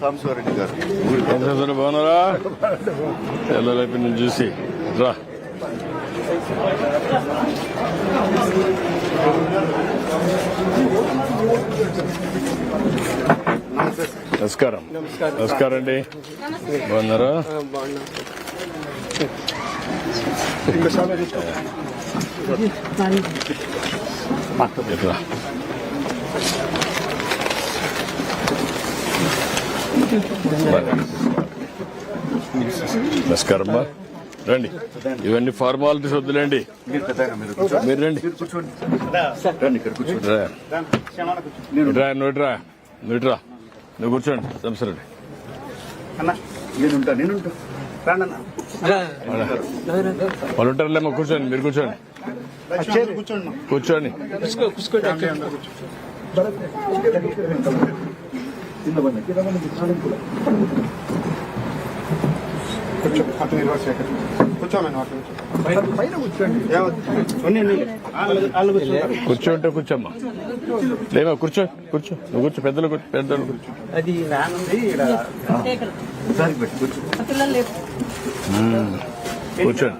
సాంబశివరెడ్డి గారు. బాగున్నారా? ఎల్లరైపు నేను చూసి రా. నమస్కారం. నమస్కారం అండి. బాగున్నారా? నమస్కారం. రండి, ఇవన్నీ ఫార్మాలిటీస్ వద్దులేండి. మీరు రండి. రా, నువ్వు కూర్చోండి. సంసరండి. వాళ్ళు ఉంటారులేమో. కూర్చోండి, మీరు కూర్చోండి. కూర్చోండి. కూర్చోంటే కూర్చోమ్మా. లేమా, కూర్చో. నువ్వు కూర్చో. పెద్దలు కూర్చో. కూర్చోండి.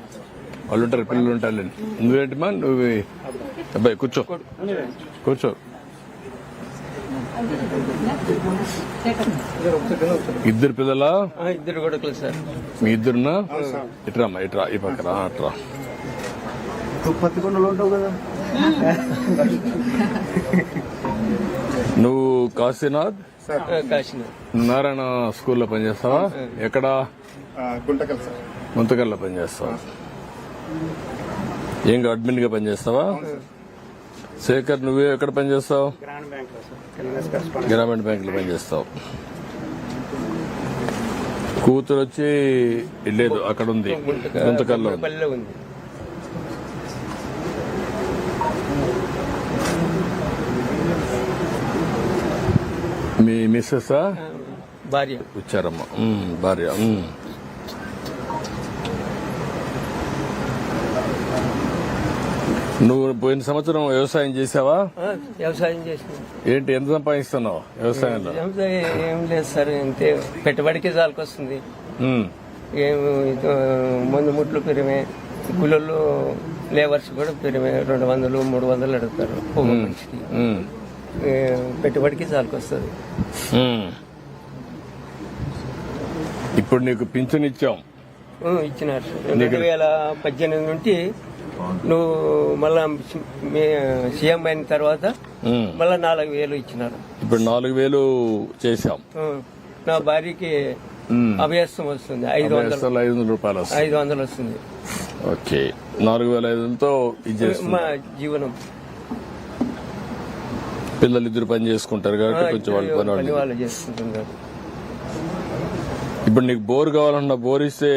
వాళ్ళు ఉంటారు, పిల్లలు ఉంటారు. నువ్వేంటమ్మా? నువ్వు అబ్బాయి కూర్చో. ఇద్దరు పిల్లలా? ఇద్దరు కొడుకులు సార్. మీ ఇద్దరున్నా? ఇట్రామ్మా, ఇట్రా. ఈ పక్కన అట్రా. నువ్వు కాశీనాథ్ నారాయణ స్కూల్లో పనిచేస్తావా? ఎక్కడ? గుంతకల్లో పనిచేస్తావా? ఏం అడ్మిన్ గా పనిచేస్తావా? శేఖర్, నువ్వే ఎక్కడ పనిచేస్తావు? గ్రామీణ బ్యాంక్ లో పనిచేస్తావు. కూతురు వచ్చి లేదు, అక్కడ ఉంది, గుంతకల్లో ఉంది. మీ మిస్సెస్ భార్య వచ్చారమ్మా? భార్య. నువ్వు పోయిన సంవత్సరం వ్యవసాయం చేసావా? వ్యవసాయం చేసిన. ఏంటి, ఎంత సంపాదిస్తున్నావు వ్యవసాయంలో? ఏం లేదు సార్, అంతే. పెట్టుబడికి చాలకొస్తుంది. మందు ముట్లు పెరిమే, కూలీలు లేబర్స్ కూడా పెరిమే. 200, 300 అడుగుతారు ఒక మనిషికి. పెట్టుబడికి చాలకొస్తుంది. ఇప్పుడు నీకు పింఛన్ ఇచ్చాం. ఇచ్చినారు 2018 నుండి. నువ్వు మళ్ళా సీఎం అయిన తర్వాత మళ్ళా 4,000 ఇచ్చినారు. ఇప్పుడు 4,000 చేశాం. నా భార్యకి అభ్యాసం వస్తుంది 500 రూపాయలు. 500 వస్తుంది. ఓకే, 4,500తో మా జీవనం. పిల్లలు ఇద్దరు పని చేసుకుంటారు కాబట్టి కొంచెం వాళ్ళు చేసుకుంటున్నారు. ఇప్పుడు నీకు బోర్ కావాలన్నా బోర్ ఇస్తే